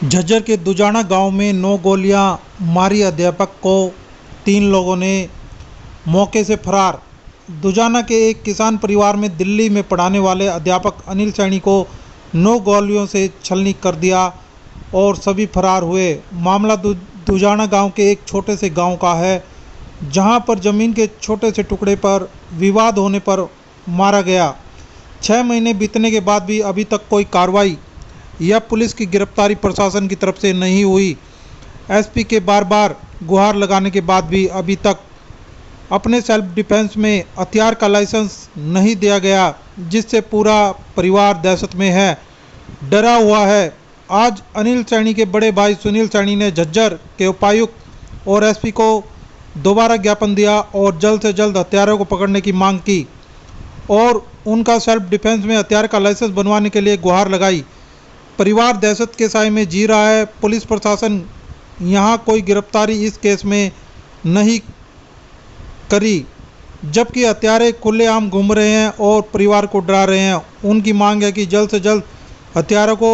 झज्जर के दुजाना गांव में 9 गोलियां मारी अध्यापक को, 3 लोगों ने मौके से फरार। दुजाना के एक किसान परिवार में दिल्ली में पढ़ाने वाले अध्यापक अनिल सैनी को 9 गोलियों से छलनी कर दिया और सभी फरार हुए। मामला दुजाना गांव के एक छोटे से गांव का है, जहां पर जमीन के छोटे से टुकड़े पर विवाद होने पर मारा गया। 6 महीने बीतने के बाद भी अभी तक कोई कार्रवाई या पुलिस की गिरफ्तारी प्रशासन की तरफ से नहीं हुई। एसपी के बार बार गुहार लगाने के बाद भी अभी तक अपने सेल्फ डिफेंस में हथियार का लाइसेंस नहीं दिया गया, जिससे पूरा परिवार दहशत में है, डरा हुआ है। आज अनिल सैनी के बड़े भाई सुनील सैनी ने झज्जर के उपायुक्त और एसपी को दोबारा ज्ञापन दिया और जल्द से जल्द हथियारों को पकड़ने की मांग की और उनका सेल्फ डिफेंस में हथियार का लाइसेंस बनवाने के लिए गुहार लगाई। परिवार दहशत के साए में जी रहा है। पुलिस प्रशासन यहाँ कोई गिरफ्तारी इस केस में नहीं करी, जबकि हत्यारे खुलेआम घूम रहे हैं और परिवार को डरा रहे हैं। उनकी मांग है कि जल्द से जल्द हत्यारों को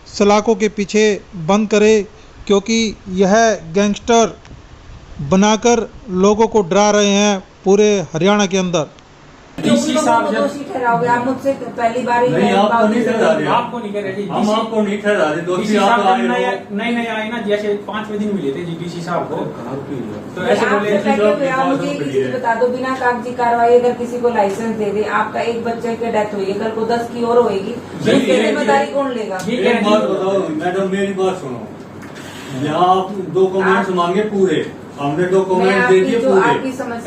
सलाखों के पीछे बंद करे, क्योंकि यह गैंगस्टर बनाकर लोगों को डरा रहे हैं पूरे हरियाणा के अंदर। डीसी साहब दोषी ठहराओगे आप मुझसे पहली बार ही? नहीं, आपको नहीं ठहरा रहे, आपको नहीं कह रहे जी। हम आपको नहीं ठहरा रहे, दोषी आप आए हो। नहीं आए ना, जैसे 5वें दिन मिले थे जी डीसी साहब को, तो ऐसे बोले मुझे एक चीज बता दो, बिना कागजी कार्रवाई अगर किसी को लाइसेंस दे दे, आपका एक बच्चे की डेथ हुई है, कल को 10 की और होगी, उसकी जिम्मेदारी कौन लेगा? एक बात बताओ मैडम, मेरी बात सुनो। यहाँ आप डॉक्यूमेंट्स मांगे पूरे, हमने डॉक्यूमेंट दे दिए पूरे।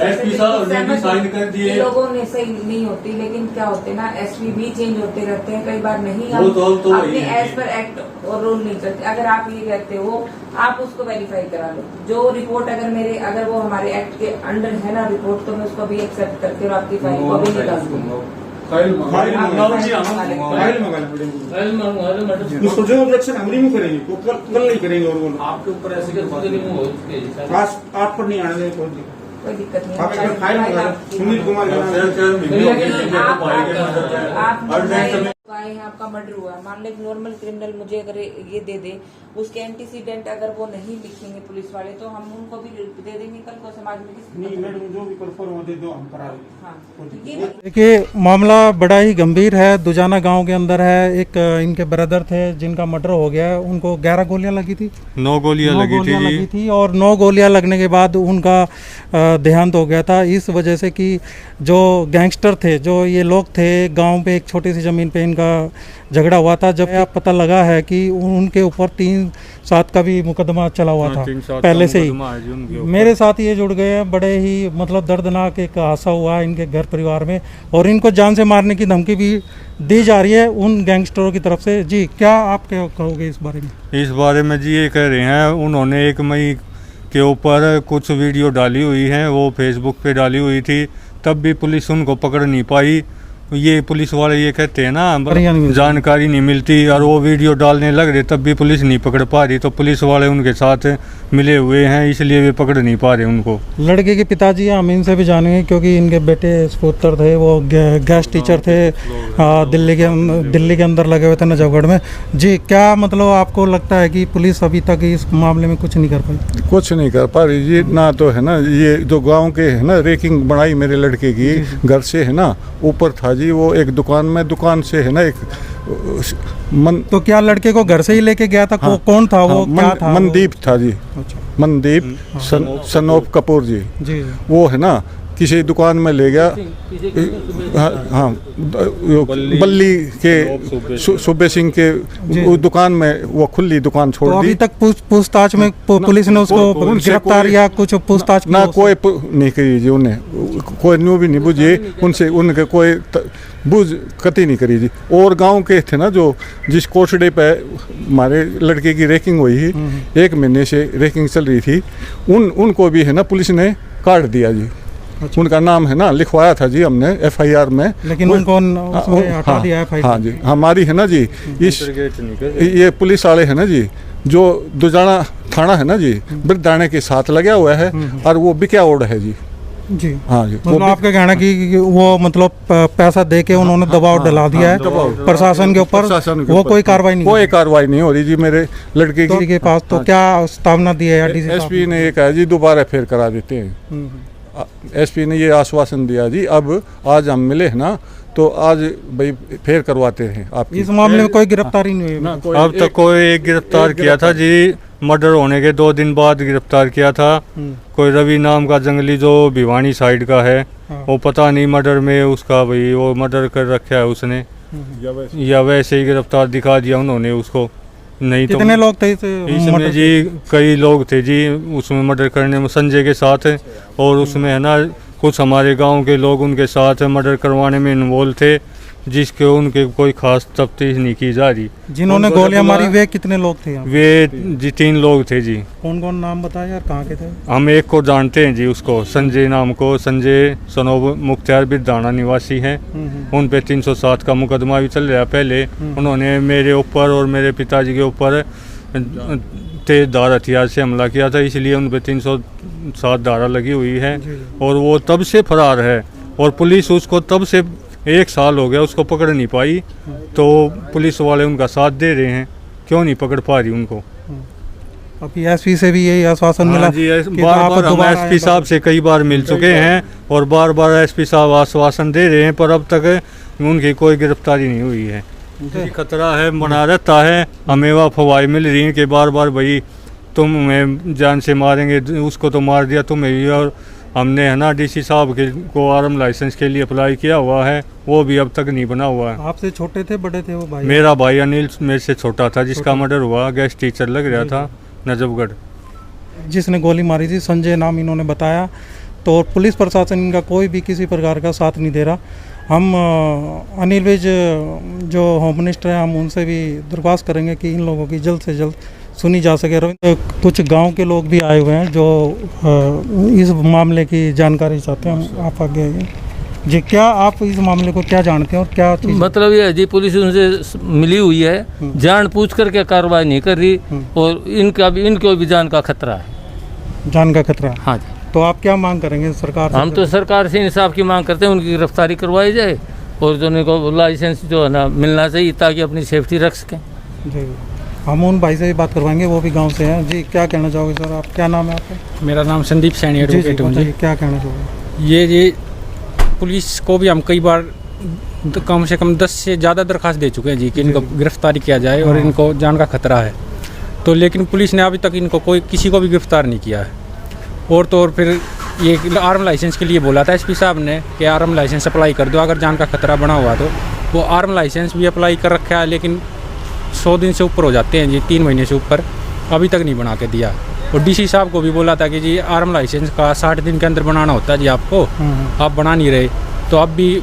एसपी साहब ने भी साइन कर दिए। लोगों ने सही नहीं होती, लेकिन क्या होते ना, एसपी भी चेंज होते रहते हैं, कई बार नहीं हम अपने एज पर एक्ट और रूल नहीं चलते। अगर आप ये कहते हो, आप उसको वेरीफाई करा लो। जो रिपोर्ट अगर वो हमारे एक्ट के अंडर है ना रिपोर्ट, तो मैं उसको भी एक्सेप्ट करके और आपकी फाइल को भी निकाल दूंगा। फाइल उसको जो ऑब्जेक्शन हम रिमूव करेंगे, वो कल नहीं करेंगे और वो आपके ऊपर ऐसे आप पर नहीं आने देंगे, कोई दिक्कत नहीं। आप एक फाइल मंगा सुनील कुमार आपका मर्डर हुआ, मान लो नॉर्मल क्रिमिनल मुझे अगर ये दे दे, उसके एंटीसीडेंट अगर वो नहीं लिखेंगे पुलिस वाले, तो हम उनको भी दे देंगे कल को समाज में। नहीं मैडम, जो भी परफॉर्म होते दो हम करा देंगे। देखिए, मामला बड़ा ही गंभीर है। दुजाना गांव के अंदर है। एक इनके ब्रदर थे जिनका मर्डर हो गया है, उनको 11 गोलियां लगी थी, 9 गोलियां लगी थी और 9 गोलियां लगने के बाद उनका देहांत हो गया था। इस वजह से कि जो गैंगस्टर थे, जो ये लोग थे, गांव पे एक छोटी सी ज़मीन पे इनका झगड़ा हुआ था। जब पता लगा है कि उनके ऊपर 3-7 का भी मुकदमा चला हुआ था पहले से ही। मेरे साथ ये जुड़ गए हैं। बड़े ही मतलब दर्दनाक एक हादसा हुआ इनके घर परिवार में और इनको जान से मारने की धमकी भी दी जा रही है उन गैंगस्टरों की तरफ से। जी, क्या आप क्या कहोगे इस बारे में? इस बारे में जी ये कह रहे हैं, उन्होंने 1 मई के ऊपर कुछ वीडियो डाली हुई हैं, वो फेसबुक पे डाली हुई थी, तब भी पुलिस उनको पकड़ नहीं पाई। ये पुलिस वाले ये कहते हैं ना, जानकारी नहीं मिलती, और वो वीडियो डालने लग रहे तब भी पुलिस नहीं पकड़ पा रही। तो पुलिस वाले उनके साथ मिले हुए हैं, इसलिए वे पकड़ नहीं पा रहे उनको। लड़के के पिताजी हम इनसे भी जानेंगे, क्योंकि इनके बेटे स्कूटर थे, वो गेस्ट टीचर थे दिल्ली के अंदर लगे हुए थे नजफगढ़ में। जी, क्या मतलब आपको लगता है कि पुलिस अभी तक इस मामले में कुछ नहीं कर पाई? कुछ नहीं कर पा रही जी ना। तो है ना, ये जो गाँव के है ना, रेकिंग बनाई मेरे लड़के की घर से है ना, ऊपर था जी वो एक दुकान से है ना एक तो क्या लड़के को घर से ही लेके गया था? हाँ, कौन था वो? क्या था? मनदीप था जी। अच्छा। मनदीप सन ऑफ कपूर जी। वो है ना किसी दुकान में ले गया। हाँ, बल्ली के सुबे सिंह के दुकान में वो खुली दुकान छोड़ दी। अभी तक पूछताछ में पुलिस ने उसको गिरफ्तार या कुछ पूछताछ ना कोई नहीं करी जी, उन्हें कोई न्यू भी नहीं बुझी उनसे, उनके कोई बुझ कती नहीं करी जी। और गांव के थे ना, जो जिस कोठड़े पे हमारे लड़के की रेकिंग हुई थी, 1 महीने से रेकिंग चल रही थी, उनको भी है ना पुलिस ने काट दिया जी। अच्छा। उनका नाम है ना लिखवाया था जी हमने FIR में, लेकिन उनको हटा दिया FIR। हाँ जी, हमारी है ना जी, इस ये पुलिस वाले है ना जी, जो दुजाना थाना है ना जी, बिरदाने के साथ लगा हुआ है और वो बिक्याओड़ है जी। जी। हाँ जी, मतलब आपका कहना कि वो मतलब पैसा दे के उन्होंने दबाव डला दिया है प्रशासन के ऊपर, वो कोई कार्रवाई नहीं, कोई कार्रवाई नहीं हो रही जी मेरे लड़के के पास। तो क्या प्रस्तावना दी है डीसी साहब? एसपी ने ये कहा जी दोबारा फिर करा देते हैं। एसपी ने ये आश्वासन दिया जी, अब आज हम मिले हैं ना, तो आज भाई फिर करवाते हैं आपकी। इस मामले में कोई गिरफ्तारी नहीं हुई ना? अब तक कोई एक गिरफ्तार किया था जी, मर्डर होने के 2 दिन बाद गिरफ्तार किया था। कोई रवि नाम का जंगली जो भिवानी साइड का है, वो पता नहीं मर्डर में उसका भाई वो मर्डर कर रखा है उसने, या वैसे ही गिरफ्तार दिखा दिया उन्होंने उसको। नहीं तो कितने लोग थे इसमें जी? कई लोग थे जी उसमें मर्डर करने में, संजय के साथ, और उसमें है ना कुछ हमारे गांव के लोग उनके साथ मर्डर करवाने में इन्वॉल्व थे, जिसके उनके कोई खास तफ्तीश नहीं की जा रही। जिन्होंने गोलियां मारी वे कितने लोग थे यहाँ? वे जी 3 लोग थे जी। कौन कौन नाम बताया यार, कहाँ के थे? हम एक को जानते हैं जी, उसको संजय नाम को, संजय सनोब मुख्तियार बिरदाना निवासी हैं। उन पे 307 का मुकदमा भी चल रहा है। पहले उन्होंने मेरे ऊपर और मेरे पिताजी के ऊपर तेजधार हथियार से हमला किया था, इसलिए उन पे 307 धारा लगी हुई है, और वो तब से फरार है। और पुलिस उसको तब से 1 साल हो गया उसको पकड़ नहीं पाई, तो पुलिस वाले उनका साथ दे रहे हैं, क्यों नहीं पकड़ पा रही उनको? अभी एसपी से भी यही आश्वासन मिला जी, कि बार बार हम एसपी साहब से कई बार मिल चुके हैं, और बार बार एसपी साहब आश्वासन दे रहे हैं, पर अब तक उनकी कोई गिरफ्तारी नहीं हुई है। खतरा है, बना रहता है, हमें वह अफवाहें मिल रही हैं कि बार बार भाई तुम हमें जान से मारेंगे, उसको तो मार दिया तुम्हें भी। और हमने है ना डीसी साहब के को आर्म लाइसेंस के लिए अप्लाई किया हुआ है, वो भी अब तक नहीं बना हुआ है। आपसे छोटे थे बड़े थे वो भाई? मेरा भाई अनिल मेरे से छोटा था, जिसका मर्डर हुआ, गेस्ट टीचर लग रहा था नजफगढ़। जिसने गोली मारी थी संजय नाम इन्होंने बताया। तो पुलिस प्रशासन इनका कोई भी किसी प्रकार का साथ नहीं दे रहा। हम अनिल विज जो होम मिनिस्टर हैं, हम उनसे भी दरख्वास्त करेंगे कि इन लोगों की जल्द से जल्द सुनी जा सके। कुछ गांव के लोग भी आए हुए हैं जो इस मामले की जानकारी चाहते हैं। आप आगे आइए जी। क्या आप इस मामले को क्या जानते हैं और क्या मतलब ये है जी, पुलिस उनसे मिली हुई है, जान पूछ कर के कार्रवाई नहीं कर रही, और इनको भी जान का खतरा है। जान का खतरा? हाँ जी। तो आप क्या मांग करेंगे सरकार से? हम तो सरकार से इंसाफ की मांग करते हैं, उनकी गिरफ्तारी करवाई जाए, और जो उनको लाइसेंस जो है ना मिलना चाहिए, ताकि अपनी सेफ्टी रख सकें जी। हम उन भाई से भी बात करवाएंगे, वो भी गांव से हैं जी। क्या कहना चाहोगे सर? आप क्या नाम है आपका? मेरा नाम संदीप सैनी एडवोकेट हूँ जी। क्या कहना चाहोगे? ये पुलिस को भी हम कई बार कम से कम 10 से ज़्यादा दरख्वास्त दे चुके हैं जी कि इनको गिरफ्तारी किया जाए, और इनको जान का खतरा है। तो लेकिन पुलिस ने अभी तक इनको किसी को भी गिरफ्तार नहीं किया है। और तो और फिर ये आर्म लाइसेंस के लिए बोला था एसपी साहब ने कि आर्म लाइसेंस अप्लाई कर दो अगर जान का खतरा बना हुआ, तो वो आर्म लाइसेंस भी अप्लाई कर रखा है, लेकिन 100 दिन से ऊपर हो जाते हैं जी, 3 महीने से ऊपर, अभी तक नहीं बना के दिया। और डीसी साहब को भी बोला था कि जी आर्म लाइसेंस का 60 दिन के अंदर बनाना होता है जी आपको, आप बना नहीं रहे। तो अब भी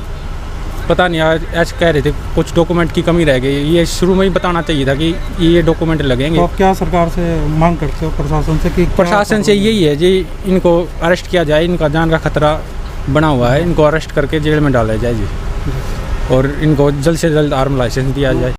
पता नहीं, ऐसे कह रहे थे कुछ डॉक्यूमेंट की कमी रह गई। ये शुरू में ही बताना चाहिए था कि ये डॉक्यूमेंट लगेंगे। तो आप क्या सरकार से मांग करते हो प्रशासन से? कि प्रशासन से यही है जी, इनको अरेस्ट किया जाए, इनका जान का खतरा बना हुआ है, इनको अरेस्ट करके जेल में डाला जाए जी, और इनको जल्द से जल्द आर्म लाइसेंस दिया जाए।